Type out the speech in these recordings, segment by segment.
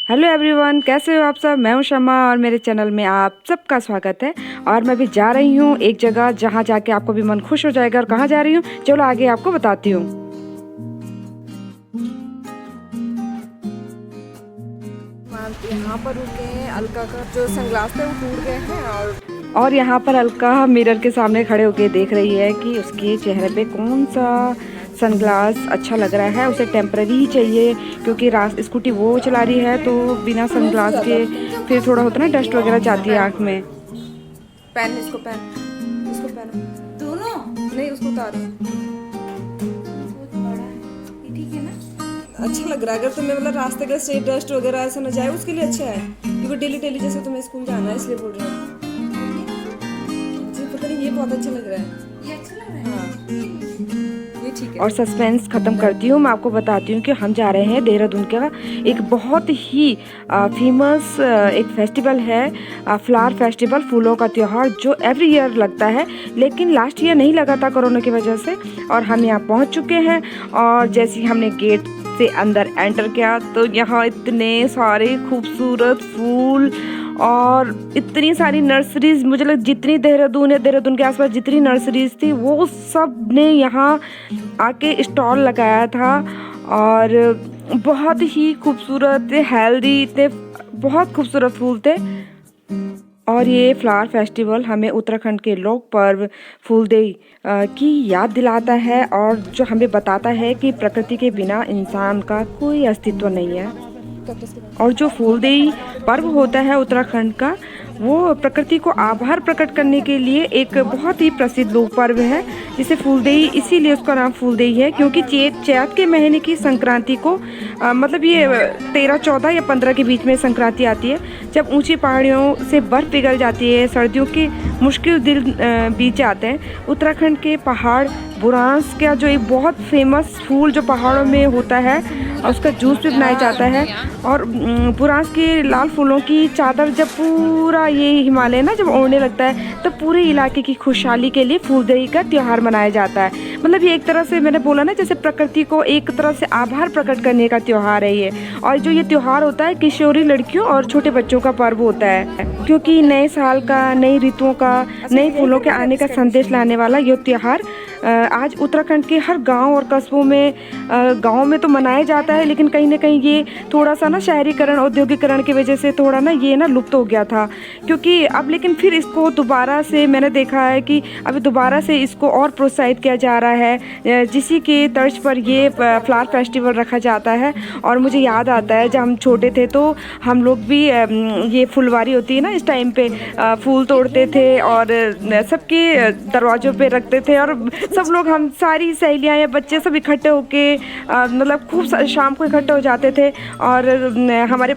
Hello everyone, कैसे हो आप सब। मैं हूं शमा और मेरे चैनल में आप सबका स्वागत है। और मैं भी जा रही हूं एक जगह जहां जाके आपको भी मन खुश हो जाएगा। और कहां जा रही हूं, चलो आगे आपको बताती हूं। यहाँ पर रुके हैं, अलका का जो सनग्लास थे वो टूट गए हैं और यहाँ पर अलका मिरर के सामने खड़े होके देख रही है कि उसके चेहरे पे कौन सा सनग्लास अच्छा लग रहा है। उसे टेम्पररी ही चाहिए क्योंकि स्कूटी वो चला रही है, तो बिना सनग्लास के फिर थोड़ा होता है ना, डस्ट वगैरह जाती है आँख में। पहन इसको, पहन इसको, पहन दोनों नहीं, उसको उतारो। ठीक है ना, अच्छा लग रहा है। अगर तुम्हें मतलब रास्ते का से डस्ट वगैरह ऐसा ना जाए उसके लिए अच्छा है, क्योंकि डेली डेली जैसे तुम्हें स्कूल जाना है इसलिए बोल रही हूँ। मुझे पता नहीं, ये बहुत अच्छा लग रहा है। ये अच्छा लग रहा है। हाँ, ये ठीक है। और सस्पेंस खत्म करती हूँ, मैं आपको बताती हूँ कि हम जा रहे हैं देहरादून का एक बहुत ही फेमस एक फेस्टिवल है, फ्लावर फेस्टिवल, फूलों का त्योहार, जो एवरी ईयर लगता है। लेकिन लास्ट ईयर नहीं लगा था कोरोना की वजह से। और हम यहाँ पहुँच चुके हैं और जैसे ही हमने गेट से अंदर एंटर किया तो यहाँ इतने सारे खूबसूरत फूल और इतनी सारी नर्सरीज, मुझे लग जितनी देहरादून है, देहरादून के आसपास जितनी नर्सरीज थी वो सब ने यहाँ आके स्टॉल लगाया था। और बहुत ही खूबसूरत, हेल्दी थे, बहुत खूबसूरत फूल थे। और ये फ्लावर फेस्टिवल हमें उत्तराखंड के लोक पर्व फूलदेई की याद दिलाता है और जो हमें बताता है कि प्रकृति के बिना इंसान का कोई अस्तित्व नहीं है। और जो फूलदेई पर्व होता है उत्तराखंड का, वो प्रकृति को आभार प्रकट करने के लिए एक बहुत ही प्रसिद्ध लोक पर्व है, जिसे फूलदेई, इसीलिए उसका नाम फूलदेई है क्योंकि चैत के महीने की संक्रांति को मतलब ये 13, 14 या 15 के बीच में संक्रांति आती है, जब ऊंची पहाड़ियों से बर्फ पिघल जाती है, सर्दियों के मुश्किल दिन बीत जाते हैं। उत्तराखंड के पहाड़ बुरांस का जो एक बहुत फेमस फूल जो पहाड़ों में होता है, उसका जूस भी बनाया जाता है। और बुरांस के लाल फूलों की चादर जब पूरा ये हिमालय ना जब ओढ़ने लगता है, तब पूरे इलाके की खुशहाली के लिए फूलदेई का त्योहार मनाया जाता है। मतलब ये एक तरह से, मैंने बोला ना, जैसे प्रकृति को एक तरह से आभार प्रकट करने का त्योहार है ये। और जो ये त्योहार होता है किशोरी लड़कियों और छोटे बच्चों का पर्व होता है, क्योंकि नए साल का, नई ऋतुओं का, नए फूलों के आने का संदेश लाने वाला यह त्योहार आज उत्तराखंड के हर गांव और कस्बों में, गांव में तो मनाया जाता है, लेकिन कहीं ना कहीं ये थोड़ा सा ना शहरीकरण, औद्योगिकरण की वजह से थोड़ा ना ये ना लुप्त हो गया था। क्योंकि अब लेकिन फिर इसको दोबारा से मैंने देखा है कि अभी दोबारा से इसको और प्रोत्साहित किया जा रहा है, जिसी के तर्ज पर ये फ्लावर फेस्टिवल रखा जाता है। और मुझे याद आता है जब हम छोटे थे तो हम लोग भी ये फुलवारी होती है ना, इस टाइम पे फूल तोड़ते थे और सबके दरवाजों पे रखते थे, और सब लोग, हम सारी सहेलियां या बच्चे सब इकट्ठे होके मतलब खूब शाम को इकट्ठे हो जाते थे। और हमारे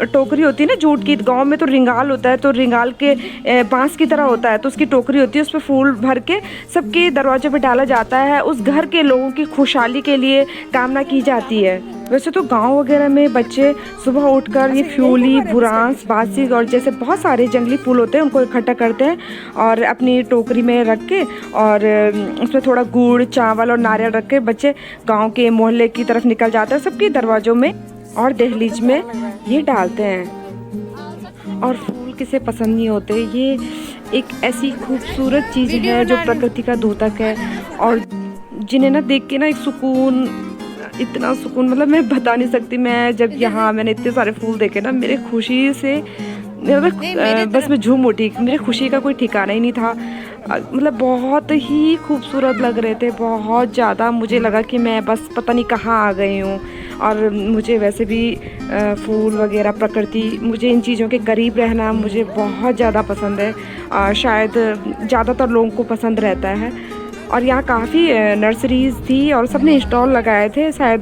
टोकरी होती है ना जूट की, गांव में तो रिंगाल होता है, तो रिंगाल के बांस की तरह होता है, तो उसकी टोकरी होती है, उस पर फूल भर के सबके दरवाजे पे डाला जाता है। उस घर के लोगों की खुशहाली के लिए कामना की जाती है। वैसे तो गांव वगैरह में बच्चे सुबह उठकर ये फ्यूली, बुरांस, बासी और जैसे बहुत सारे जंगली फूल होते हैं उनको इकट्ठा करते हैं और अपनी टोकरी में रख के, और उसमें थोड़ा गुड़, चावल और नारियल रख के बच्चे गांव के मोहल्ले की तरफ निकल जाते हैं, सबके दरवाजों में और दहलीज में ये डालते हैं। और फूल किसे पसंद नहीं होते, ये एक ऐसी खूबसूरत चीज़ है जो प्रकृति का द्योतक है, और जिन्हें ना देख के ना एक सुकून, इतना सुकून, मतलब मैं बता नहीं सकती। मैं जब यहाँ मैंने इतने सारे फूल देखे ना, मेरे खुशी से बस मैं झूम उठी, मेरी खुशी का कोई ठिकाना ही नहीं था। मतलब बहुत ही खूबसूरत लग रहे थे, बहुत ज़्यादा। मुझे लगा कि मैं बस पता नहीं कहाँ आ गई हूँ। और मुझे वैसे भी फूल वगैरह, प्रकृति, मुझे इन चीज़ों के करीब रहना मुझे बहुत ज़्यादा पसंद है। शायद ज़्यादातर लोगों को पसंद रहता है। और यहाँ काफ़ी नर्सरीज थी और सबने स्टॉल लगाए थे, शायद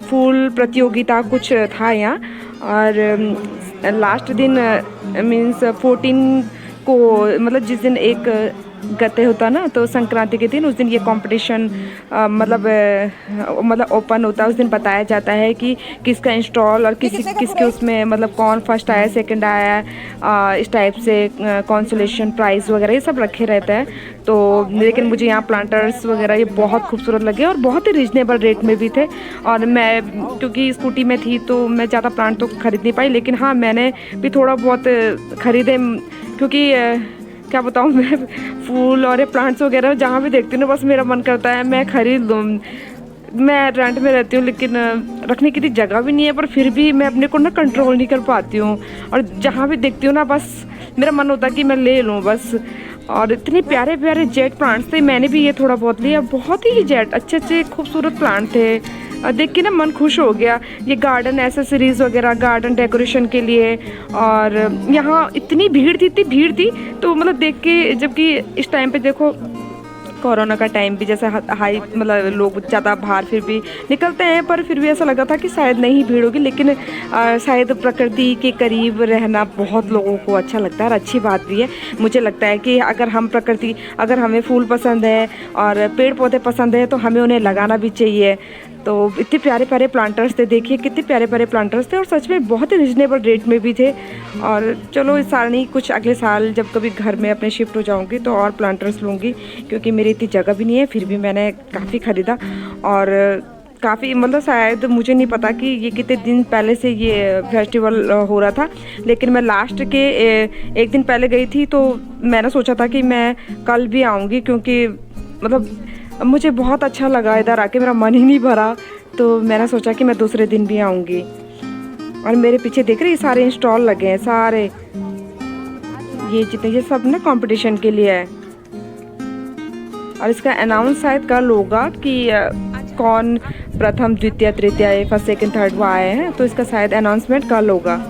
फूल प्रतियोगिता कुछ था यहाँ। और लास्ट दिन मीन्स 14 को, मतलब जिस दिन एक गते होता ना, तो संक्रांति के दिन उस दिन ये कंपटीशन मतलब ओपन होता है। उस दिन बताया जाता है कि किसका इंस्टॉल और किसके उसमें मतलब कौन फर्स्ट आया सेकंड आया, इस टाइप से कंसोलेशन प्राइज़ वगैरह ये सब रखे रहते हैं। तो लेकिन मुझे यहाँ प्लांटर्स वगैरह ये बहुत खूबसूरत लगे और बहुत ही रिजनेबल रेट में भी थे। और मैं क्योंकि स्कूटी में थी तो मैं ज़्यादा प्लांट तो खरीद नहीं पाई, लेकिन हाँ मैंने भी थोड़ा बहुत खरीदे, क्योंकि क्या बताऊँ मैं फूल और ये प्लांट्स वगैरह जहाँ भी देखती हूँ ना बस मेरा मन करता है मैं खरीद लूँ। मैं रेंट में रहती हूँ लेकिन रखने की इतनी जगह भी नहीं है, पर फिर भी मैं अपने को ना कंट्रोल नहीं कर पाती हूँ, और जहाँ भी देखती हूँ ना बस मेरा मन होता है कि मैं ले लूँ बस। और इतने प्यारे प्यारे जेट प्लांट्स थे, मैंने भी ये थोड़ा बहुत लिया, बहुत ही जेट अच्छे अच्छे खूबसूरत प्लांट थे। देख के ना मन खुश हो गया। ये गार्डन एसेसरीज वगैरह गार्डन डेकोरेशन के लिए, और यहाँ इतनी भीड़ थी तो मतलब देख के, जबकि इस टाइम पे देखो कोरोना का टाइम भी जैसे हाई मतलब लोग ज़्यादा बाहर फिर भी निकलते हैं, पर फिर भी ऐसा लगा था कि शायद नहीं भीड़ होगी, लेकिन शायद प्रकृति के करीब रहना बहुत लोगों को अच्छा लगता है और अच्छी बात भी है। मुझे लगता है कि अगर हमें फूल पसंद है और पेड़ पौधे पसंद है तो हमें उन्हें लगाना भी चाहिए। तो इतने प्यारे प्यारे प्लांटर्स थे, देखिए कितने प्यारे प्यारे प्लांटर्स थे, और सच में बहुत ही रिजनेबल रेट में भी थे। और चलो इस साल नहीं, कुछ अगले साल जब कभी घर में अपने शिफ्ट हो जाऊंगी तो और प्लांटर्स लूँगी, क्योंकि मेरी इतनी जगह भी नहीं है। फिर भी मैंने काफ़ी ख़रीदा, और काफ़ी मतलब शायद मुझे नहीं पता कि ये कितने दिन पहले से ये फेस्टिवल हो रहा था, लेकिन मैं लास्ट के एक दिन पहले गई थी, तो मैंने सोचा था कि मैं कल भी आऊँगी, क्योंकि मतलब मुझे बहुत अच्छा लगा इधर आके, मेरा मन ही नहीं भरा, तो मैंने सोचा कि मैं दूसरे दिन भी आऊँगी। और मेरे पीछे देख रहे ये सारे इंस्टॉल लगे हैं सारे, ये जितने ये सब ना कंपटीशन के लिए है। और इसका अनाउंस शायद कल होगा कि कौन प्रथम द्वितीय तृतीय फर्स्ट सेकंड थर्ड वो आए हैं, तो इसका शायद अनाउंसमेंट कल होगा।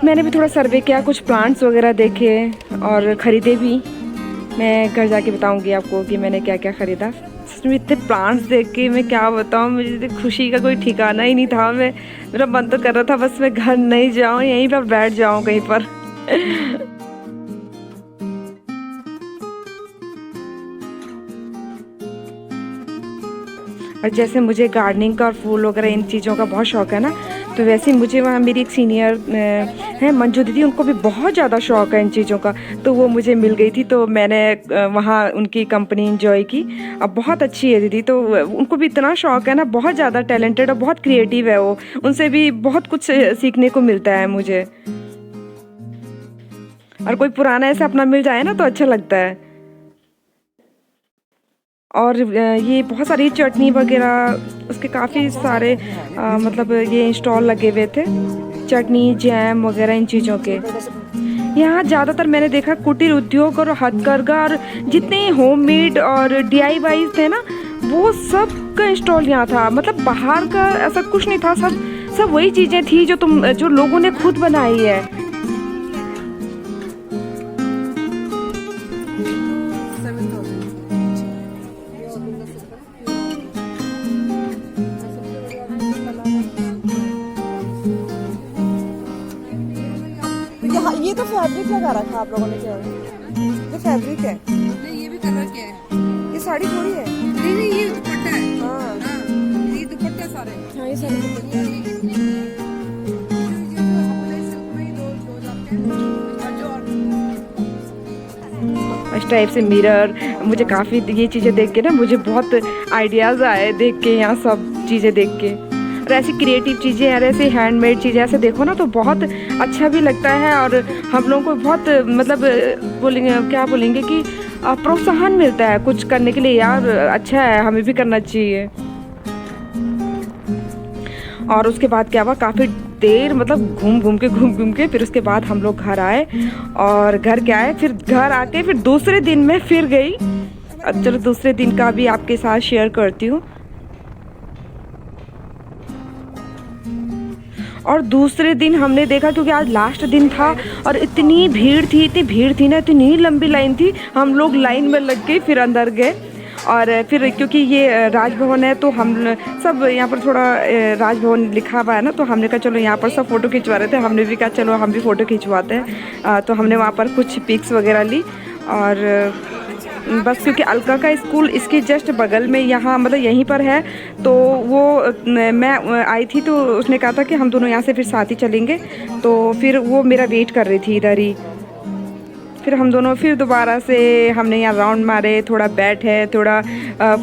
मैंने भी थोड़ा सर्वे किया, कुछ प्लांट्स वगैरह देखे और ख़रीदे भी। मैं घर जाके बताऊंगी आपको कि मैंने क्या क्या ख़रीदा। सच में इतने प्लांट्स देख के मैं क्या बताऊं, मुझे खुशी का कोई ठिकाना ही नहीं था। मेरा मन तो कर रहा था बस मैं घर नहीं जाऊं, यहीं पर बैठ जाऊं कहीं पर। और जैसे मुझे गार्डनिंग का और फूल वगैरह इन चीज़ों का बहुत शौक़ है ना, तो वैसे ही मुझे वहाँ मेरी एक सीनियर है मंजू दीदी, उनको भी बहुत ज़्यादा शौक़ है इन चीज़ों का, तो वो मुझे मिल गई थी, तो मैंने वहाँ उनकी कंपनी इंजॉय की। अब बहुत अच्छी है दीदी, तो उनको भी इतना शौक़ है ना, बहुत ज़्यादा टैलेंटेड और बहुत क्रिएटिव है वो, उनसे भी बहुत कुछ सीखने को मिलता है मुझे। और कोई पुराना ऐसा अपना मिल जाए ना तो अच्छा लगता है। और ये बहुत सारी चटनी वगैरह उसके काफ़ी सारे मतलब ये इंस्टॉल लगे हुए थे, चटनी जैम वगैरह इन चीज़ों के। यहाँ ज़्यादातर मैंने देखा कुटीर उद्योग और हथकरघा और जितने होममेड और DIY थे ना, वो सब का इंस्टॉल यहाँ था। मतलब बाहर का ऐसा कुछ नहीं था, सब वही चीज़ें थी जो लोगों ने खुद बनाई है। ये तो फैब्रिक लगा रखा आप लोगों ने, क्या है ये फैब्रिक है? नहीं ये भी कलर क्या है, ये साड़ी थोड़ी है। नहीं ये दुपट्टा है। हाँ ये दुपट्टा सारे, हाँ ये साड़ी दुपट्टा है। इस टाइप से मिरर, मुझे काफ़ी ये चीज़ें देख के ना मुझे बहुत आइडियाज़ आए देख के, यहाँ सब चीज़ें देख के। और ऐसी क्रिएटिव चीज़ें और ऐसी हैंडमेड चीज़ें ऐसे देखो ना तो बहुत अच्छा भी लगता है, और हम लोगों को बहुत मतलब क्या बोलेंगे कि प्रोत्साहन मिलता है कुछ करने के लिए। यार अच्छा है, हमें भी करना चाहिए। और उसके बाद क्या हुआ, काफ़ी देर मतलब घूम घूम के फिर उसके बाद हम लोग घर आए, और घर क्या है फिर घर आके फिर दूसरे दिन मैं फिर गई। चलो दूसरे दिन का भी आपके साथ शेयर करती हूँ। और दूसरे दिन हमने देखा, क्योंकि आज लास्ट दिन था और इतनी भीड़ थी ना, इतनी लंबी लाइन थी, हम लोग लाइन में लग के फिर अंदर गए। और फिर क्योंकि ये राजभवन है तो हम सब यहाँ पर थोड़ा राजभवन लिखा हुआ है ना, तो हमने कहा चलो यहाँ पर सब फ़ोटो खिंचवा रहे थे, हमने भी कहा चलो हम भी फ़ोटो खिंचवाते हैं। तो हमने वहाँ पर कुछ पिक्स वगैरह ली और बस क्योंकि अलका का स्कूल इसके जस्ट बगल में यहाँ मतलब यहीं पर है, तो वो मैं आई थी तो उसने कहा था कि हम दोनों यहाँ से फिर साथ ही चलेंगे, तो फिर वो मेरा वेट कर रही थी इधर ही। फिर हम दोनों फिर दोबारा से हमने यहाँ राउंड मारे, थोड़ा बैठे, थोड़ा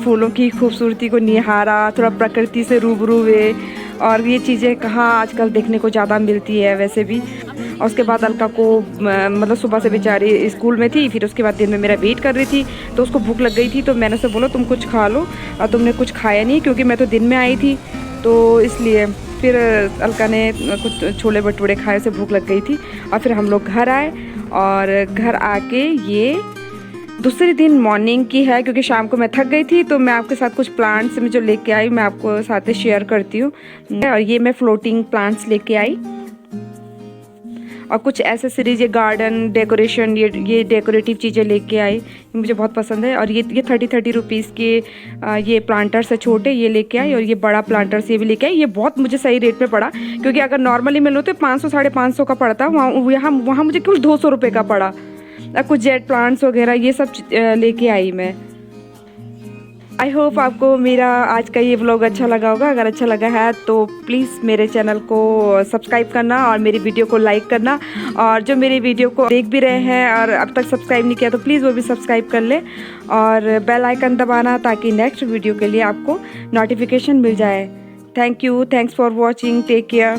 फूलों की खूबसूरती को निहारा, थोड़ा प्रकृति से रूबरू हुए। और ये चीज़ें कहाँ आजकल देखने को ज़्यादा मिलती है वैसे भी। और उसके बाद अलका को मतलब सुबह से बेचारी स्कूल में थी, फिर उसके बाद दिन में मेरा वेट कर रही थी, तो उसको भूख लग गई थी, तो मैंने उसे बोला तुम कुछ खा लो, और तुमने कुछ खाया नहीं क्योंकि मैं तो दिन में आई थी, तो इसलिए फिर अलका ने कुछ छोले भटूरे खाए, से भूख लग गई थी। और फिर हम लोग घर आए, और घर आके ये दूसरे दिन मॉर्निंग की है, क्योंकि शाम को मैं थक गई थी, तो मैं आपके साथ कुछ प्लांट्स में जो लेके आई मैं आपको साथ में शेयर करती हूँ। और ये मैं फ्लोटिंग प्लांट्स लेके आई, और कुछ एसेसरीज, ये गार्डन डेकोरेशन, ये डेकोरेटिव चीज़ें लेके आई, मुझे बहुत पसंद है। और ये 30 रुपीज़ के ये प्लांटर्स है छोटे, ये लेके आई। और ये बड़ा प्लांटर्स ये भी लेके आई। ये बहुत मुझे सही रेट पे पड़ा, क्योंकि अगर नॉर्मली मैं लो तो 500 550 का पड़ता, वहाँ मुझे केवल 200 रुपये का पड़ा। कुछ जेट प्लांट्स वगैरह ये सब लेके आई मैं। आई होप आपको मेरा आज का ये व्लॉग अच्छा लगा होगा। अगर अच्छा लगा है तो प्लीज़ मेरे चैनल को सब्सक्राइब करना और मेरी वीडियो को लाइक करना। और जो मेरी वीडियो को देख भी रहे हैं और अब तक सब्सक्राइब नहीं किया तो प्लीज़ वो भी सब्सक्राइब कर ले, और बेल आइकन दबाना ताकि नेक्स्ट वीडियो के लिए आपको नोटिफिकेशन मिल जाए। Thank you, thanks for watching, take care.